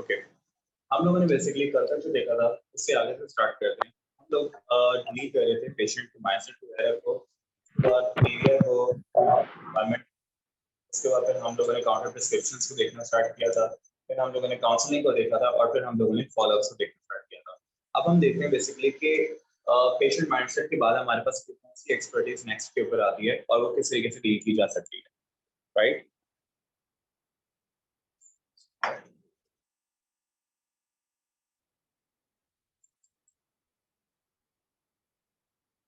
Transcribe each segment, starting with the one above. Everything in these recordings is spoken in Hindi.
ओके, हम लोगों ने बेसिकली कल तक जो देखा था उससे आगे से स्टार्ट करते हैं। हम लोग डील कर रहे थे पेशेंट के माइंडसेट वगैरह को, उसके बाद एरिया को, एनवायरनमेंट। उसके बाद फिर हम लोगों ने काउंटर प्रिस्क्रिप्शंस को देखना स्टार्ट किया था, फिर हम लोगों ने काउंसलिंग को देखा था और फिर हम लोगों ने फॉलोअप्स को देखना स्टार्ट किया था। अब हम देख रहे हैं बेसिकली कि पेशेंट माइंडसेट के बाद हमारे पास कौन सी एक्सपर्टीज नेक्स्ट के ऊपर आती है और वो किस तरीके से डील की जा सकती है, राइट?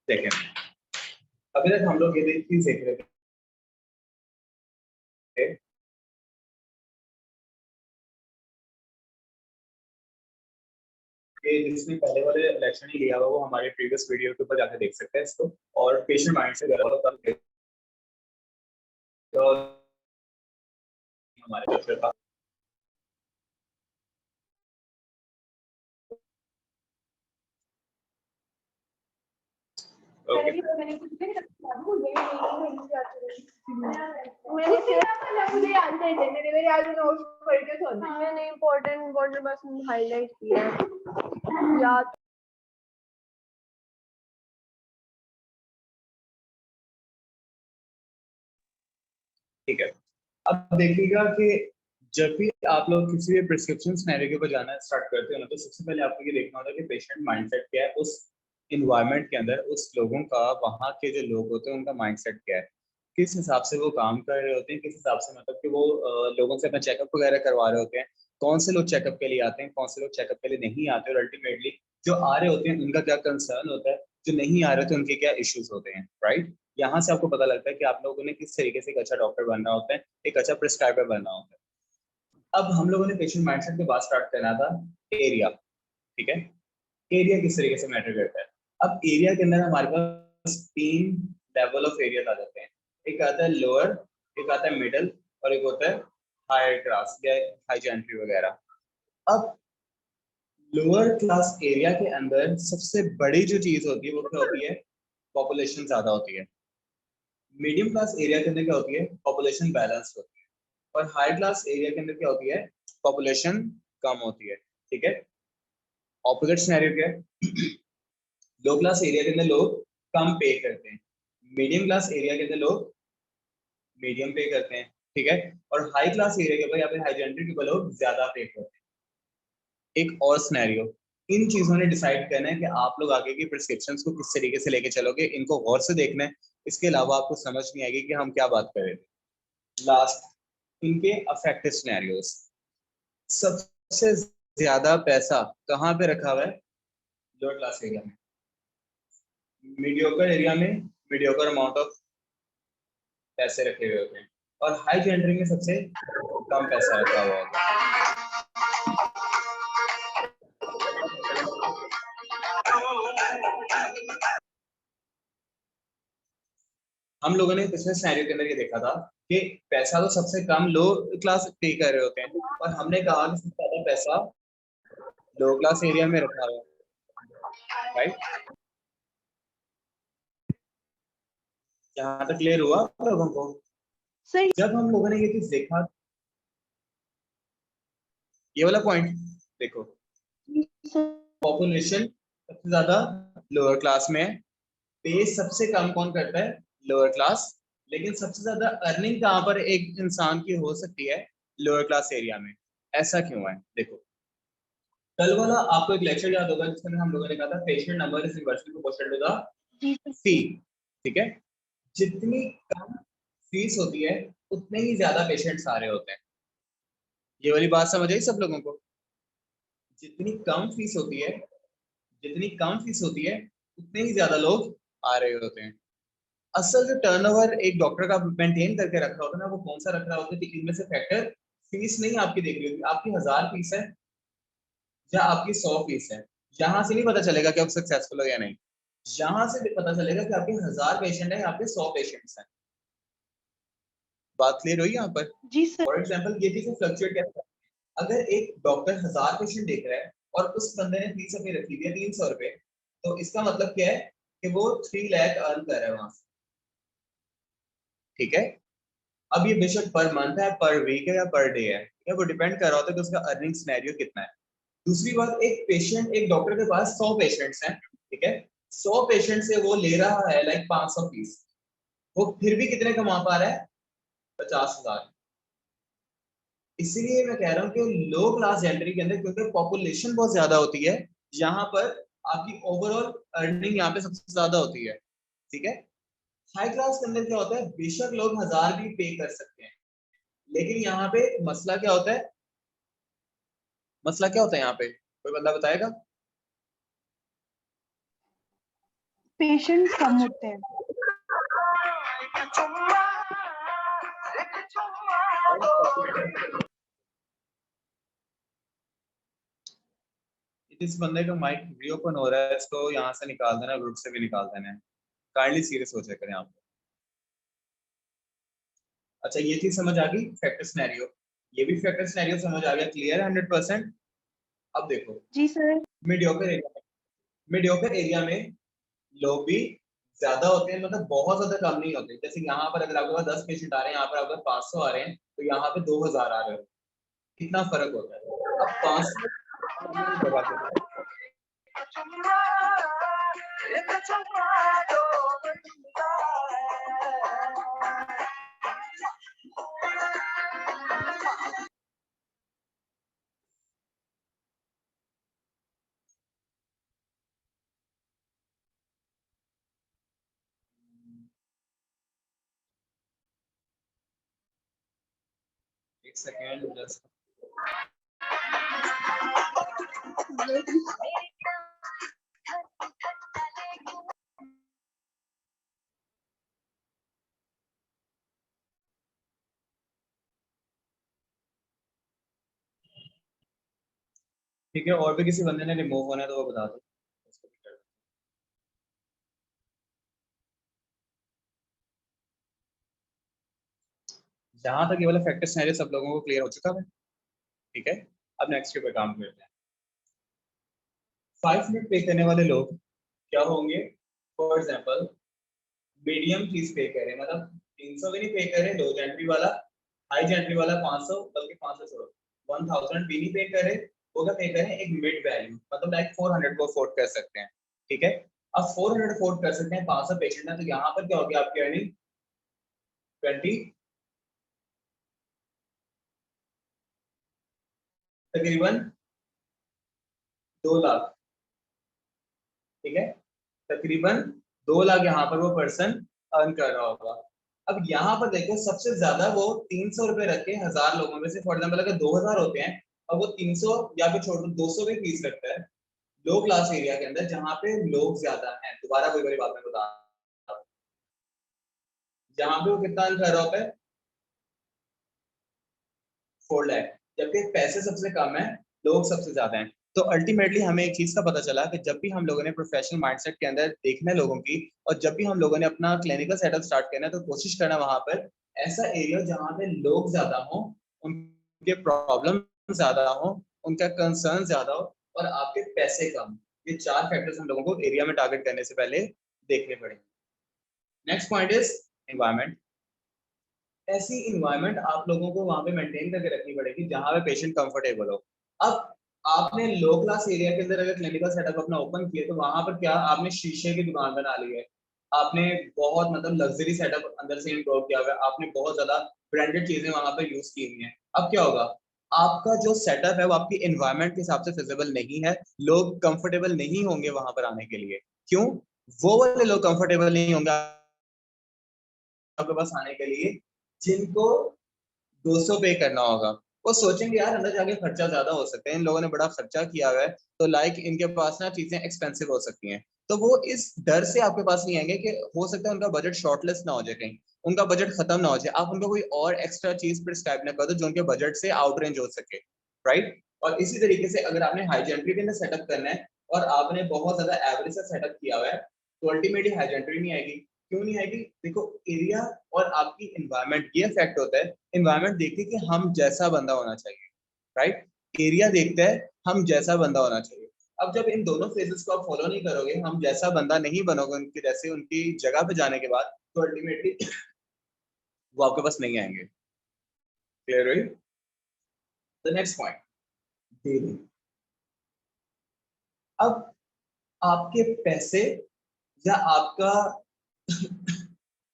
देखें, अभी तक हम लोग ये चीज देख रहे थे कि जिसने पहले वाले इलेक्शन ही लिया हुआ वो हमारे प्रीवियस वीडियो के ऊपर जाकर देख सकते हैं इसको। और पेशेंट माइंड से तो हमारे लेक्चर था। ओके, मुझे याद नहीं है, मेरे याद नोट्स पढ़ के सुन। मैंने इम्पोर्टेंट बस हाईलाइट किया है याद। ठीक है। अब देखिएगा कि जब भी आप लोग किसी भी प्रिस्क्रिप्शन सिनेरियो के ऊपर जाना स्टार्ट करते हो ना, तो सबसे पहले आपको ये देखना होता है कि पेशेंट माइंडसेट क्या है उस इन्वायरमेंट के अंदर, उस लोगों का, वहाँ के जो लोग होते हैं उनका माइंडसेट क्या है, किस हिसाब से वो काम कर रहे होते हैं, किस हिसाब से मतलब कि वो लोगों से अपना चेकअप वगैरह करवा रहे होते हैं, कौन से लोग चेकअप के लिए आते हैं, कौन से लोग चेकअप के लिए नहीं आते, और अल्टीमेटली जो आ रहे होते हैं उनका क्या कंसर्न होता है, जो नहीं आ रहे थे उनके क्या इश्यूज होते हैं, राइट? यहाँ से आपको पता लगता है कि आप लोगों ने किस तरीके से एक अच्छा डॉक्टर बनना होता है, एक अच्छा प्रिस्क्राइबर बनना होता है। अब हम लोगों ने पेशेंट माइंडसेट के बाद स्टार्ट करना था एरिया। ठीक है, एरिया किस तरीके से मैटर करता है। अब एरिया के अंदर हमारे पास 3 लेवल ऑफ एरिया आ जाते हैं। एक आता है लोअर, एक आता है मिडल, और एक होता है हायर क्लास या हाई जेंट्री वगैरह। अब लोअर क्लास एरिया के अंदर सबसे बड़ी जो चीज होती है वो क्या होती है? पॉपुलेशन ज्यादा होती है। मीडियम क्लास एरिया के अंदर क्या होती है? पॉपुलेशन बैलेंस होती है। और हाई क्लास एरिया के अंदर क्या होती है? पॉपुलेशन कम होती है। ठीक है, ऑपोजिट सिनेरियो क्या है? लो क्लास एरिया के अंदर लोग कम पे करते हैं, मीडियम क्लास एरिया के अंदर लोग मीडियम पे करते हैं। ठीक है, और हाई क्लास एरिया के ऊपर या फिर हाई जेंडर के ऊपर लोग ज्यादा पे करते हैं। एक और सिनेरियो, इन चीजों ने डिसाइड करना है कि आप लोग आगे की प्रिस्क्रिप्शंस को किस तरीके से लेके चलोगे, इनको गौर से देखना है। इसके अलावा आपको समझ नहीं आएगी कि हम क्या बात कर रहे थे। लास्ट, इनके अफेक्टिव सिनेरियोस। सबसे ज्यादा पैसा कहाँ पे रखा हुआ है? लोअर क्लास एरिया में। मीडियोकर एरिया में मीडियोकर अमाउंट ऑफ पैसे रखे हुए होते हैं, और हाई जेंडर में सबसे कम पैसा रखा हुआ होता है। हम लोगों ने पिछले सिनेरियो के अंदर ये देखा था कि पैसा तो सबसे कम लो क्लास पे कर रहे होते हैं, और हमने कहा कि सबसे ज्यादा पैसा लो क्लास एरिया में रखा हुआ है, राइट? यहाँ तक क्लियर हुआ आप लोगों को? सही। जब हम लोगों ने ये चीज देखा, ये वाला पॉइंट देखो, पॉपुलेशन सबसे ज्यादा लोअर क्लास में है, पे सबसे कम कौन करता है? Lower class. लेकिन सबसे ज्यादा अर्निंग कहाँ पर एक इंसान की हो सकती है? लोअर क्लास एरिया में। ऐसा क्यों है? देखो, कल वाला आपको एक लेक्चर याद होगा जिसमें हम लोगों ने कहा था patient number is inversely proportional to the fee. ठीक है, जितनी कम फीस होती है उतने ही ज्यादा पेशेंट्स आ रहे होते हैं। ये वाली बात समझ आई सब लोगों को? जितनी कम फीस होती है, जितनी कम फीस होती है उतने ही ज्यादा लोग आ रहे होते हैं। असल जो टर्नओवर एक डॉक्टर का मेंटेन करके रख रहा होता है ना, वो कौन सा रख रहा होता है? इनमें से फैक्टर फीस नहीं आपकी देख रही होगी, आपकी 1000 फीस है या आपकी 100 फीस है। यहाँ से नहीं पता चलेगा कि आप सक्सेसफुल हो या नहीं। यहाँ से भी पता चलेगा कि आपके 1000 पेशेंट है या आपके 100 पेशेंट्स हैं। बात क्लियर हुई यहाँ पर? जी सर। फॉर एग्जाम्पल ये चीजें फ्लक्चुएट कैसे? अगर एक डॉक्टर 1000 पेशेंट देख रहा है और उस बंदे ने फीस अपनी रखी हुई है 300 रुपए, तो इसका मतलब क्या है? कि वो 3 लाख अर्न कर रहा है वहां से। ठीक है, अब ये बेशक पर मंथ है, पर वीक है या पर डे है, या वो डिपेंड कर रहा होता है कि उसका अर्निंग सिनेरियो कितना है। दूसरी बात, एक डॉक्टर के पास 100 पेशेंट्स हैं, ठीक है, 100 पेशेंट से वो ले रहा है लाइक 500 फीस, वो फिर भी कितने कमा पा रहा है? 50,000। इसीलिए मैं कह रहा हूँ कि लो क्लास जेंडरी के अंदर, क्योंकि पॉपुलेशन बहुत ज्यादा होती है, यहाँ पर आपकी ओवरऑल अर्निंग यहाँ पे सबसे ज्यादा होती है, ठीक है। हाई क्लास के अंदर क्या होता है, बेशक लोग 1000 भी पे कर सकते हैं, लेकिन यहाँ पे मसला क्या होता है, यहाँ पे कोई बंदा बताएगा? पेशेंट कम होते हैं। इस बंदे का माइक रीओपन हो रहा है, इसको यहाँ से निकाल देना, ग्रुप से भी निकाल देना है, काइंडली सीरियस हो जाए करें आप। अच्छा, ये चीज समझ आ गई, फैक्टर सिनेरियो, ये भी फैक्टर सिनेरियो समझ आ गया, क्लियर है 100%? अब देखो, जी सर। मीडियोकर एरिया में लोग भी ज्यादा होते हैं, मतलब बहुत ज्यादा कम नहीं होते। जैसे यहाँ पर अगर आपके पास 10 पेशेंट आ रहे हैं, यहाँ पर अगर 500 आ रहे हैं, तो यहाँ पे 2000 आ रहे हो, कितना फर्क होता है। अब 500 एक सेकेंड जस्ट। ठीक है, और भी किसी बंदे ने रिमूव होना है तो वो बता दो। जहां तक ये वाला फैक्टर सिनेरियो सब लोगों को क्लियर हो चुका है, ठीक है। अब नेक्स्ट पे काम करते हैं। 5 मिनट पे करने वाले लोग क्या होंगे? फॉर एग्जांपल, मीडियम फीस पे कर रहे हैं, मतलब 300 भी नहीं पे कर रहे, लो जेंट्री वाला, हाई जेंट्री वाला 500, बल्कि 500 छोड़ो, 1000 भी नहीं पे कर रहे, वो क्या पे कर रहे हैं? एक मिड वैल्यू, मतलब लाइक 400 को अफोर्ड कर सकते हैं, ठीक है। अब 400 अफोर्ड कर सकते हैं, 500 पेशेंट है, तो यहाँ पर क्या होगी आपकी अर्निंग? 20, तकरीबन 2 लाख, ठीक है, तकरीबन 2 लाख यहाँ पर वो पर्सन अर्न कर रहा होगा। अब यहाँ पर देखो, सबसे ज्यादा वो 300 रुपए रखे 1000 लोगों में से, फॉर एग्जाम्पल अगर 2000 होते हैं और वो 300 या फिर छोड़ दो 200 भी फीस रखता है लो क्लास एरिया के अंदर, जहाँ पे लोग ज्यादा हैं, दोबारा वही वाली बात मैं बता रहा हूँ, जहाँ पे वो कितना अर्न कर रहा होता है? 4 लाख, जबकि पैसे सबसे कम है, लोग सबसे ज्यादा हैं। तो अल्टीमेटली हमें एक चीज का पता चला कि जब भी हम लोगों ने प्रोफेशनल माइंडसेट के अंदर देखना है लोगों की, और जब भी हम लोगों ने अपना क्लिनिकल सेटअप स्टार्ट करना है, तो कोशिश करना वहां पर ऐसा एरिया जहाँ पे लोग ज्यादा हो, उनके प्रॉब्लम ज्यादा हो, उनका कंसर्न ज्यादा हो, और आपके पैसे कम। ये 4 फैक्टर्स हम लोगों को एरिया में टारगेट करने से पहले देखने पड़ेंगे। Next point is environment. ऐसी इन्वायरमेंट आप लोगों को वहां पे मेंटेन करके रखनी पड़ेगी जहां पे पेशेंट कंफर्टेबल हो। अब आपने लो क्लास एरिया के अंदर अगर क्लिनिकल सेटअप अपना ओपन किया, तो वहां पर क्या आपने शीशे की दुकान बना ली है, आपने बहुत मतलब लग्जरी सेटअप अंदर से इंक्लूड किया हुआ है, आपने बहुत ज्यादा ब्रांडेड चीजें वहां पर यूज की हुई हैं। अब क्या होगा, आपका जो सेटअप है वो आपकी एनवायरमेंट के हिसाब से फिजिबल नहीं है, लोग कंफर्टेबल नहीं होंगे वहां पर आने के लिए। क्यों? वो वाले लोग कंफर्टेबल नहीं होंगे आपके पास आने के लिए जिनको 200 पे करना होगा। वो सोचेंगे यार अंदर जाके खर्चा ज्यादा हो सकता है, इन लोगों ने बड़ा खर्चा किया हुआ है, तो लाइक इनके पास ना चीजें एक्सपेंसिव हो सकती हैं। तो वो इस डर से आपके पास नहीं आएंगे कि हो सकता है उनका बजट शॉर्टलिस्ट ना हो जाए, कहीं उनका बजट खत्म ना हो जाए, आप उनको कोई और एक्स्ट्रा चीज प्रिस्क्राइब ना कर दो जो उनके बजट से आउट रेंज हो सके, राइट। और इसी तरीके से अगर आपने हाई जेंट्री के अंदर सेटअप करना है और आपने बहुत ज्यादा एवरेज सा सेटअप किया हुआ है, तो अल्टीमेटली हाई जेंट्री नहीं आएगी। क्यों नहीं आएगी? देखो, एरिया और आपकी इन्वायरमेंट ये इफेक्ट होता है। इन्वायरमेंट देखते कि हम जैसा बंदा होना चाहिए, राइट। एरिया देखता है हम जैसा बंदा होना चाहिए। अब जब इन दोनों फेजेस को आप फॉलो नहीं करोगे, हम जैसा बंदा नहीं बनोगे उनके जैसे, उनकी जगह पे जाने के बाद, तो अल्टीमेटली वो आपके पास नहीं आएंगे। क्लियर हुई? The next point, dealing. अब आपके पैसे या आपका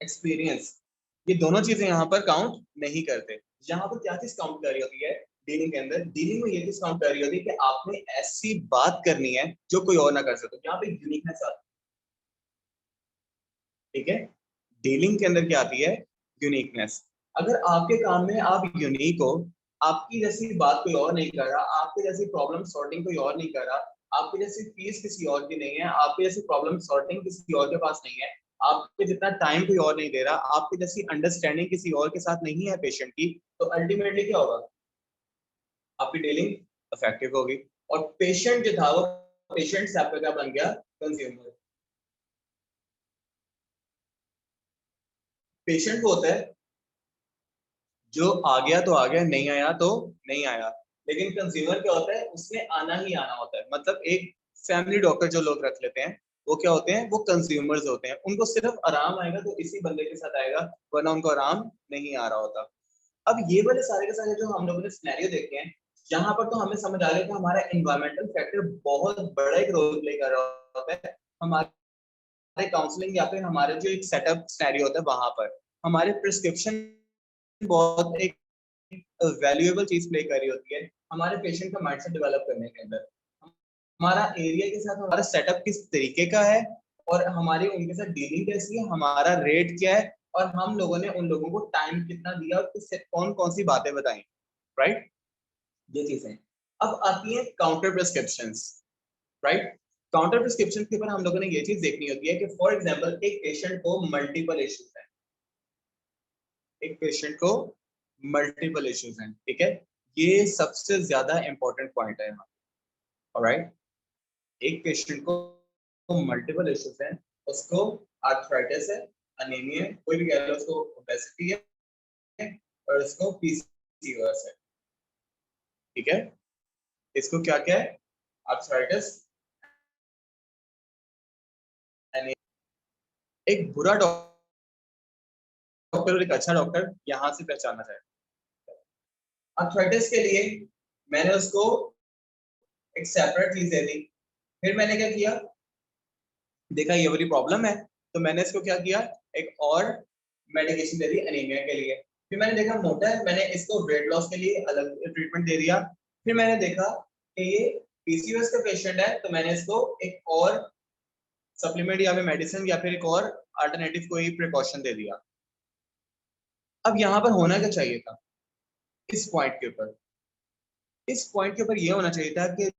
एक्सपीरियंस, ये दोनों चीजें यहाँ पर काउंट नहीं करते। यहाँ पर क्या चीज काउंट कर रही होती है डीलिंग के अंदर? डीलिंग में ये चीज काउंट कर रही होती है कि आपने ऐसी बात करनी है जो कोई और ना कर सके। यहाँ पे यूनिकनेस आती है। ठीक है, डीलिंग के अंदर क्या आती है? यूनिकनेस। अगर आपके काम में आप यूनिक हो, आपकी जैसी बात कोई और नहीं कर रहा, आपके जैसी प्रॉब्लम सॉर्टिंग कोई और नहीं कर रहा, आपकी जैसी फीस किसी और की नहीं है, आपकी जैसी प्रॉब्लम सॉर्टिंग किसी और के पास नहीं है, आपके जितना टाइम कोई और नहीं दे रहा, आपकी जैसी अंडरस्टैंडिंग किसी और के साथ नहीं है पेशेंट की, तो अल्टीमेटली क्या होगा? आपकी डीलिंग इफेक्टिव होगी। और पेशेंट जो था वो पेशेंट से आपका क्या बन गया? कंज्यूमर। पेशेंट वो होता है जो आ गया तो आ गया, नहीं आया तो नहीं आया। लेकिन कंज्यूमर क्या होता है? उसने आना ही आना होता है। मतलब एक फैमिली डॉक्टर जो लोग रख लेते हैं, वो क्या होते हैं? वो कंज्यूमर्स होते हैं। उनको सिर्फ आराम आएगा तो इसी बंदे के साथ आएगा, वरना उनको आराम नहीं आ रहा होता। अब ये वाले सारे के सारे जो हम लोगों ने सिनेरियो देखे हैं, यहाँ पर तो हमें समझ आ गया कि हमारा एनवायरमेंटल फैक्टर बहुत बड़ा एक रोल प्ले कर रहा होता है हमारे काउंसलिंग या फिर हमारे जो एक सेटअप सिनेरियो होता है वहां पर। हमारे प्रिस्क्रिप्शन बहुत एक वैल्यूएबल चीज प्ले कर रही होती है हमारे पेशेंट का माइंडसेट डेवलप करने के अंदर। हमारा एरिया के साथ हमारा सेटअप किस तरीके का है, और हमारी उनके साथ डीलिंग कैसी है, हमारा रेट क्या है, और हम लोगों ने उन लोगों को टाइम कितना दिया और किससे कौन कौन सी बातें बताई। राइट, ये चीजें। अब आती है counter prescriptions. Right, counter prescription के ऊपर हम लोगों ने ये चीज देखनी होती है कि फॉर एग्जांपल एक पेशेंट को मल्टीपल इश्यूज है, एक पेशेंट को मल्टीपल इश्यूज हैं। ठीक है, ये सबसे ज्यादा इंपॉर्टेंट पॉइंट है यहाँ। ऑलराइट, एक पेशेंट को मल्टीपल इश्यूज हैं, उसको आर्थराइटिस है, अनीमिया है, कोई भी कह लो, उसको ओबेसिटी है, और उसको पीसीओएस है। ठीक है, इसको क्या क्या है? आर्थराइटिस, एक बुरा डॉक्टर और एक अच्छा डॉक्टर यहाँ से पहचानना चाहिए। आर्थराइटिस के लिए मैंने उसको एक सेपरेट चीज दे दी। फिर मैंने क्या किया? देखा ये वाली प्रॉब्लम है, तो मैंने इसको क्या किया? एक और मेडिकेशन दे दी एनीमिया के लिए। फिर मैंने देखा मोटा है, मैंने इसको वेट लॉस के लिए अलग ट्रीटमेंट दे दिया। फिर मैंने देखा कि ये पीसीओएस का पेशेंट है, तो मैंने इसको एक और सप्लीमेंट या फिर मेडिसिन या फिर एक और अल्टरनेटिव कोई प्रिकॉशन दे दिया। अब यहाँ पर होना क्या चाहिए था? इस पॉइंट के ऊपर, इस पॉइंट के ऊपर ये होना चाहिए था कि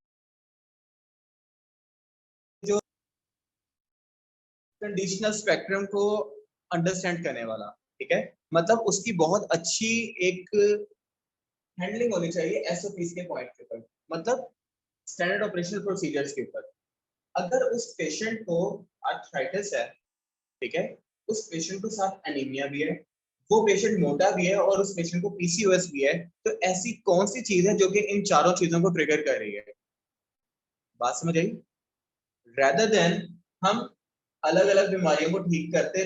जो कंडीशनल स्पेक्ट्रम को अंडरस्टैंड करने वाला, ठीक है, मतलब उसकी बहुत अच्छी एक हैंडलिंग होनी चाहिए एसओपीस के पॉइंट के ऊपर, मतलब स्टैंडर्ड ऑपरेशनल प्रोसीजर्स के ऊपर। अगर उस पेशेंट को आर्थराइटिस है, ठीक है, उस पेशेंट के साथ एनीमिया भी है, वो पेशेंट मोटा भी है, और उस पेशेंट को पीसीओएस भी है, तो ऐसी कौन सी चीज है जो कि इन चारों चीजों को ट्रिगर कर रही है? बात समझ आई? रेदर देन हम अलग अलग बीमारियों को ठीक करते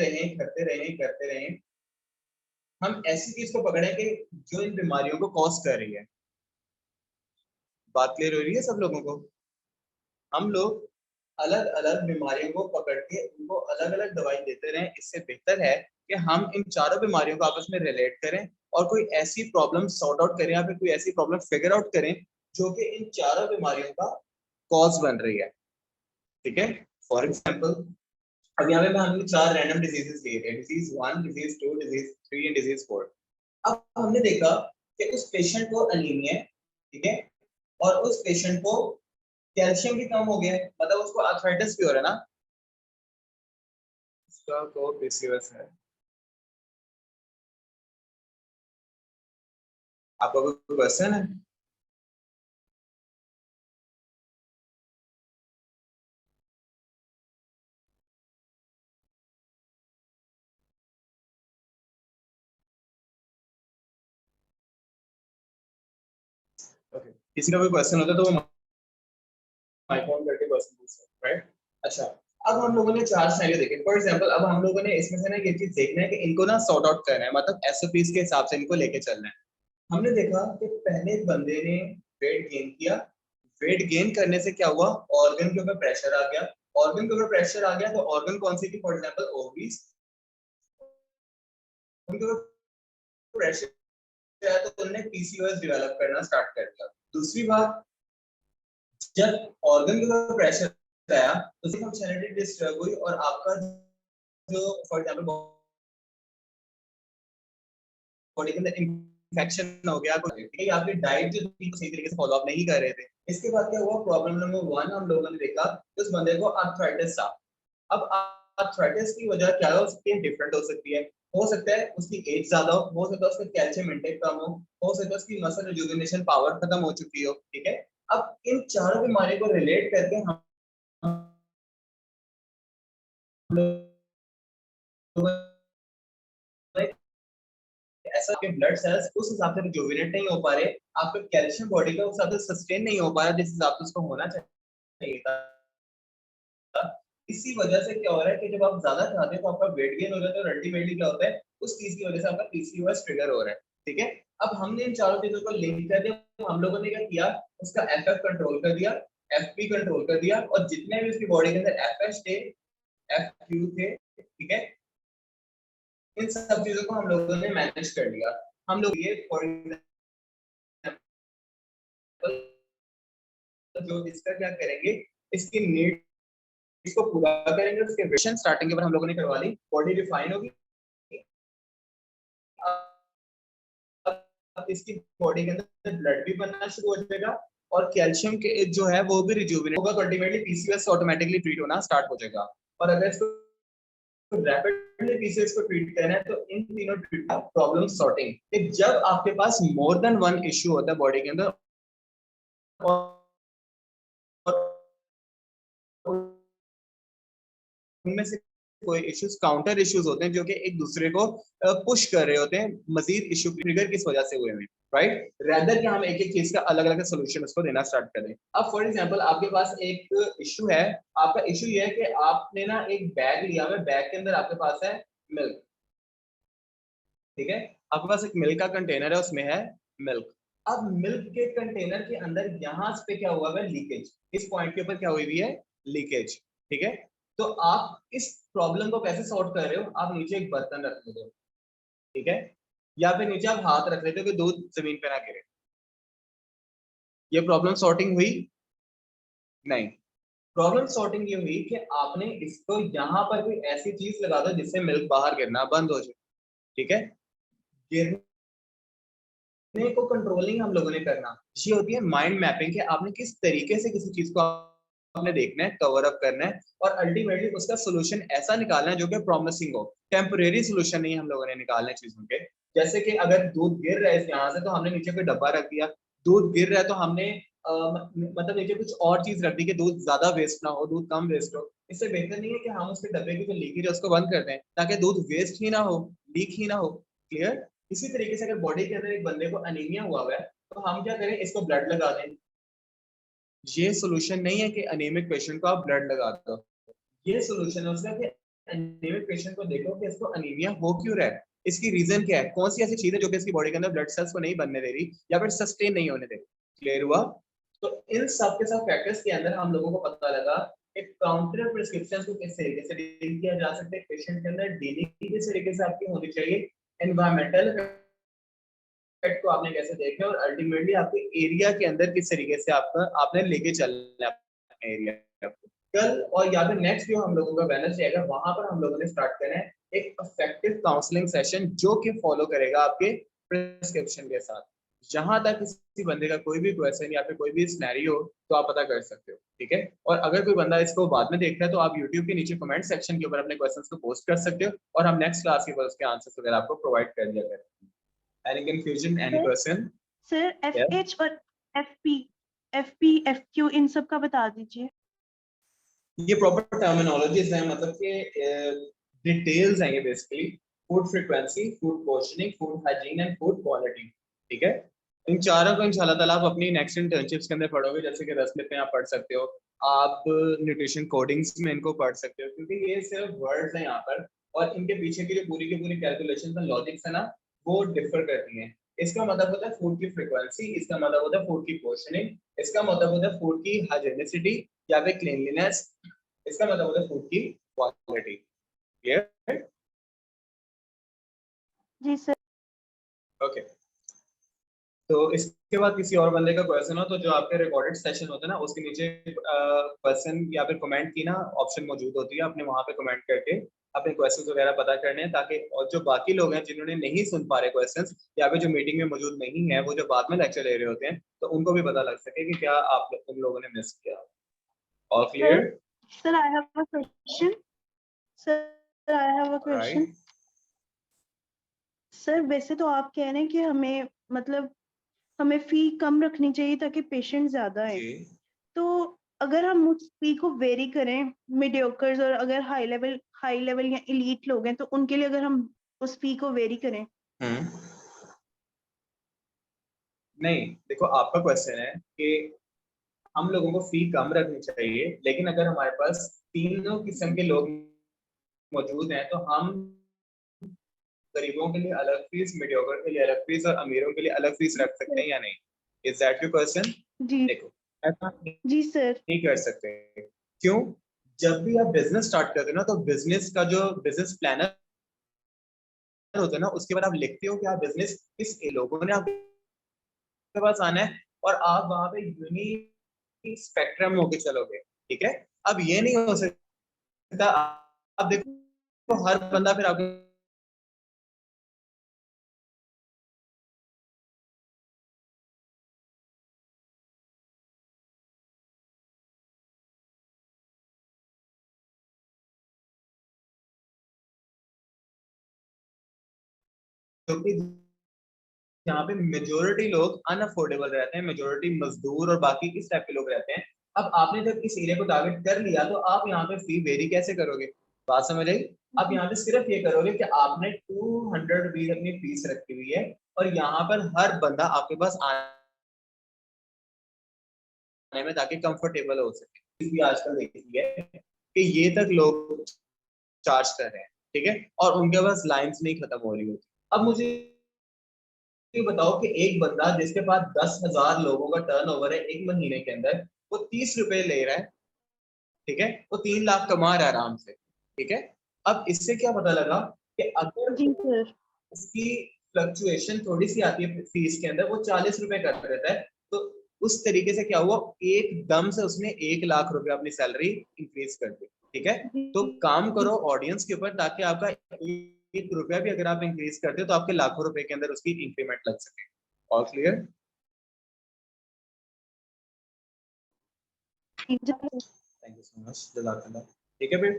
रहें, हम ऐसी चीज को पकड़े कि जो इन बीमारियों को कॉज कर रही है। बात क्लियर हो रही है सब लोगों को? हम लोग अलग अलग बीमारियों को पकड़ के उनको अलग अलग दवाई देते रहें, इससे बेहतर है कि हम इन चारों बीमारियों को आपस में रिलेट करें और कोई ऐसी प्रॉब्लम सॉर्ट आउट करें या फिर कोई ऐसी प्रॉब्लम फिगर आउट करें जो कि इन चारों बीमारियों का कॉज बन रही है। ठीक है, फॉर एग्जाम्पल अब यहाँ पे हमने चार रैंडम डिजीजेस लिए थे, disease 1, disease 2, disease 3 and disease 4। अब हमने देखा कि उस पेशेंट को एनीमिया है, ठीक है, और उस पेशेंट को कैल्शियम भी कम हो गया है, मतलब उसको आर्थराइटिस भी हो रहा है ना, उसका तो पीसीओएस है। आपका कोई क्वेश्चन है? ओके, किसी का कोई क्वेश्चन होता है तो वो माइक ऑन करके क्वेश्चन पूछ सकते हैं, राइट? अच्छा, अब हम लोगों ने 4 सिनेरियो देखे। फॉर एग्जांपल अब हम लोगों ने इसमें से ना ये चीज देखना है कि इनको ना सॉर्ट आउट करना है, मतलब एसओपीज के हिसाब से इनको लेके चलना है। हमने देखा कि पहले एक बंदे ने वेट गेन किया, वेट गेन करने से क्या हुआ, ऑर्गन के ऊपर प्रेशर आ गया, ऑर्गन के ऊपर प्रेशर आ गया तो ऑर्गन कौन सी थी, फॉर एग्जांपल ओवरीज, उनके ऊपर प्रेशर आया तो उन्होंने पीसीओएस डेवलप करना स्टार्ट कर दिया। दूसरी बात, जब ऑर्गन के ऊपर प्रेशर आया तो उसकी फंक्शनैलिटी डिस्टर्ब हुई और आपका जो फॉर एग्जांपल बॉडी के अंदर इन्फेक्शन हो गया, कुछ आपकी डाइट जो थी सही तरीके से फॉलो अप नहीं कर रहे थे। इसके बाद क्या हुआ, प्रॉब्लम नंबर 1 हम लोगों ने देखा कि उस बंदे को आर्थराइटिस था। अब आर्थराइटिस की वजह क्या हो सकती है, डिफरेंट हो सकती है। हो सकता है उसकी एज ज्यादा हो सकता है उसका कैल्शियम इंटेक कम हो सकता है उसकी मसल रिजुविनेशन पावर खत्म हो चुकी हो, ठीक है। अब इन चारों बीमारियों को रिलेट करके हम ऐसा कि ब्लड सेल्स उस हिसाब से रिजुविनेट नहीं हो पा रहे, आपका कैल्शियम बॉडी का उस हिसाब से सस्टेन नहीं हो पा रहा जिस हिसाब से उसको होना चाहिए था। इसी वजह से क्या हो रहा है कि जब आप ज्यादा खाते हैं तो आपका वेट गेन हो जाता है और अल्टीमेटली क्या होता है, उस चीज की वजह से आपका पीसीओएस ट्रिगर हो रहा है, ठीक है। अब हमने इन चारों चीजों को लिंक कर दिया, हम लोगों ने क्या किया, उसका एफएफ कंट्रोल कर दिया, एफपी कंट्रोल कर दिया, और जितने भी उसकी बॉडी के अंदर एफएच थे, एफक्यू थे, ठीक है, इन सब चीजों को हम लोगों ने मैनेज कर लिया। हम लोग ये फॉर जो इसका क्या करेंगे, इसकी नीड इसको पूरा करेंगे, उसके विजन स्टार्टिंग के बाद हम लोगों ने करवा ली, बॉडी रिफाइन होगी, अब इसकी बॉडी के अंदर ब्लड भी बनना शुरू हो जाएगा और कैल्शियम के जो है वो भी रिजुविनेट होगा, तो अल्टीमेटली पीसीओएस ऑटोमेटिकली ट्रीट होना स्टार्ट हो जाएगा। और अगर इसको रैपिडली पीसीओएस को ट्रीट करना है तो इन तीनों ट्रीटमेंट प्रॉब्लम सॉर्टिंग, जब आपके पास मोर देन वन इश्यू होता है बॉडी के अंदर उनमें से कोई इश्यूज काउंटर इश्यूज होते हैं जो कि एक दूसरे को पुश कर रहे होते हैं, मजीद इशू ट्रिगर किस वजह से हुए हैं, राइट, रेदर कि हम एक एक चीज का अलग अलग सोल्यूशन उसको देना स्टार्ट करें। अब फॉर एग्जांपल आपके पास एक इशू है, आपका इशू ये है कि आपने ना एक बैग लिया है, बैग के अंदर आपके पास है मिल्क, ठीक है, आपके पास एक मिल्क का कंटेनर है, उसमें है मिल्क। अब मिल्क के कंटेनर के अंदर यहाँ पे क्या हुआ है, लीकेज, इस पॉइंट के ऊपर क्या हुई है, लीकेज, ठीक है। तो आप इस प्रॉब्लम को कैसे सॉर्ट कर रहे हो, आप नीचे एक बर्तन रख लेते हो, ठीक है, या फिर नीचे आप हाथ रख लेते हो कि दूध जमीन पे ना गिरे, ये प्रॉब्लम सॉर्टिंग हुई नहीं। प्रॉब्लम सॉर्टिंग ये हुई कि आपने इसको यहाँ पर कोई ऐसी चीज लगा दो जिससे मिल्क बाहर गिरना बंद हो जाए, ठीक है। गिरने को कंट्रोलिंग हम लोगों ने करना, ये होती है माइंड मैपिंग कि आपने किस तरीके से किसी चीज को आपने देखना है, कवर अप करना है और अल्टीमेटली उसका सोल्यूशन ऐसा निकालना है जो कि प्रॉमिसिंग हो, टेम्परेरी सोल्यूशन नहीं हम लोगों ने निकालना है चीजों के। जैसे कि अगर दूध गिर रहा है यहाँ से तो हमने नीचे कोई डब्बा रख दिया, दूध गिर रहा है तो हमने मतलब नीचे कुछ और चीज रख दी कि दूध ज्यादा वेस्ट ना हो, दूध कम वेस्ट हो। इससे बेहतर नहीं है कि हम उसके डब्बे की जो लीकेज है उसको बंद कर दें ताकि दूध वेस्ट ही ना हो, लीक ही ना हो, क्लियर। इसी तरीके से अगर बॉडी के अंदर एक बंदे को अनीमिया हुआ है तो हम क्या करें, इसको ब्लड लगा दें। ये सोल्यूशन नहीं है कि अनेमिक पेशेंट को आप ब्लड लगा दो, ये सोल्यूशन है उसका कि अनेमिक पेशेंट को देखो कि इसको अनीमिया हो क्यों रहा है, इसकी रीजन क्या है, कौन सी ऐसी चीज है जो कि इसकी बॉडी के अंदर ब्लड सेल्स को नहीं बनने दे रही या फिर सस्टेन नहीं होने दे रही, क्लियर हुआ। तो इन सब के सब फैक्टर्स के अंदर हम लोगों को पता लगा एक काउंटर प्रिस्क्रिप्शन को किस तरीके से डील किया जा सकता है, पेशेंट के अंदर डीलिंग किस तरीके से आपकी होनी चाहिए, एनवायरमेंटल इफेक्ट को आपने कैसे देखा और अल्टीमेटली आपके एरिया के अंदर किस तरीके से आपका आपने लेके चलना है अपने एरिया को। कल और या फिर नेक्स्ट जो हम लोगों का वेडनेसडे आएगा वहां पर हम लोगों ने स्टार्ट करना है एक इफेक्टिव काउंसलिंग सेशन जो कि फॉलो करेगा आपके प्रिस्क्रिप्शन के साथ। जहां तक किसी बंदे का कोई भी क्वेश्चन या फिर कोई भी सिनेरियो हो तो आप पता कर सकते हो, ठीक है। और अगर कोई बंदा इसको बाद में देख रहा है तो आप यूट्यूब के नीचे कमेंट सेक्शन के ऊपर अपने क्वेश्चंस को पोस्ट कर सकते हो और हम नेक्स्ट क्लास के ऊपर उसके आंसर्स वगैरह आपको प्रोवाइड कर दिया करेंगे। Any confusion, any person? Sir Yes. FH और FP FQ इन सब का बता दीजिए। ये प्रॉपर टर्मिनोलॉजीज हैं, मतलब कि डिटेल्स हैं ये basically, food frequency, food portioning, food hygiene and food quality, ठीक है। इन चारों को इंशाल्लाह ताला आप अपनी नेक्स्ट इंटर्नशिप्स के अंदर पढ़ोगे, जैसे कि रसलिप में आप पढ़ सकते हो, आप न्यूट्रिशन कोडिंग्स में इनको पढ़ सकते हो, क्योंकि ये सिर्फ वर्ड्स हैं यहाँ पर, और इनके पीछे की जो पूरी की पूरी कैलकुलेशन और लॉजिक्स है ना, वो डिफर करती हैं। इसका मतलब होता है फूड की फ्रीक्वेंसी, इसका मतलब होता है फूड की पोर्शनिंग, इसका मतलब होता है फूड की हाइजीनिसिटी या फिर क्लीनलीनेस, इसका मतलब होता है फूड की क्वालिटी। क्लियर? जी सर। ओके, तो इसके बाद किसी और बंदे का क्वेश्चन हो तो जो आपके रिकॉर्डेड सेशन होते हैं ना, उसके नीचे क्वेश्चन या फिर कमेंट की ना ऑप्शन मौजूद होती है, आपने वहां पे कमेंट करके अपने क्वेश्चंस वगैरह पता करने हैं, ताकि और जो बाकी लोग हैं जिन्होंने नहीं सुन पा रहे क्वेश्चंस या फिर जो मीटिंग में मौजूद नहीं है, वो जो बाद में लेक्चर ले रहे होते हैं, तो उनको भी पता लग सके कि क्या आप उन लोगों ने मिस किया। All clear? Sir I have a question. Sir I have a question. Right. Sir वैसे तो आप कह रहे हैं कि हमें मतलब हमें फी कम रखनी चाहिए ताकि पेशेंट ज्यादा है, तो अगर हम उस फी को वेरी करें मीडियोकर्स और अगर हाई लेवल या एलीट लोग हैं, तो उनके लिए अगर हम उस फी को वेरी करें। नहीं, देखो आपका क्वेश्चन है कि हम लोगों को फी कम रखनी चाहिए, लेकिन अगर हमारे पास तीनों किस्म के लोग मौजूद हैं तो हम गरीबों के लिए अलग फीस, मीडियोकर के लिए अलग फीस और अमीरों के लिए अलग फीस रख सकते हैं या नहीं? Is that your question? जी देखो, ऐसा जी सर। नहीं कर सकते। क्यों? जब भी आप बिजनेस स्टार्ट करते हो ना, तो बिजनेस का जो बिजनेस प्लानर होता है ना, उसके बाद आप लिखते हो कि आप बिजनेस किस लोगों ने आपके पास आना है, और आप वहां पे यूनिक स्पेक्ट्रम होके चलोगे। ठीक है? अब ये नहीं हो सकता, आप देखो हर बंदा फिर आपके क्योंकि यहाँ पे मेजोरिटी लोग अनअफोर्डेबल रहते हैं, मेजोरिटी मजदूर और बाकी इस टाइप के लोग रहते हैं। अब आपने जब इस एरिया को टारगेट कर लिया, तो आप यहाँ पे फी वेरी कैसे करोगे? बात समझ आई? अब यहाँ पे सिर्फ ये करोगे कि आपने 200 रुपीज अपनी फीस रखी हुई है, और यहाँ पर हर बंदा आपके पास आने में ताकि कंफर्टेबल हो सके। भी आजकल देखी है कि ये तक लोग चार्ज कर रहे हैं, ठीक है, और उनके पास लाइंस नहीं खत्म हो रही होती। अब मुझे ये बताओ कि एक बंदा जिसके पास 10,000 लोगों का टर्नओवर है एक महीने के अंदर, वो 30 रुपए ले रहा है, ठीक है, वो 3 लाख कमा रहा है आराम से। ठीक है? अब इससे क्या पता लगा कि अगर जी सर। उसकी फ्लक्चुएशन थोड़ी सी आती है फीस के अंदर, वो 40 रुपए कर देता है, तो उस तरीके से क्या हुआ, एकदम से उसने 1 लाख रुपए अपनी सैलरी इंक्रीज कर दी। ठीक है? तो काम करो ऑडियंस के ऊपर, ताकि आपका 1 रुपया भी अगर आप इंक्रीज करते हो तो आपके लाखों रुपए के अंदर उसकी इंक्रीमेंट लग सके। और क्लियर? जी थैंक यू सो मच, जज़ाकल्लाह। ठीक है फिर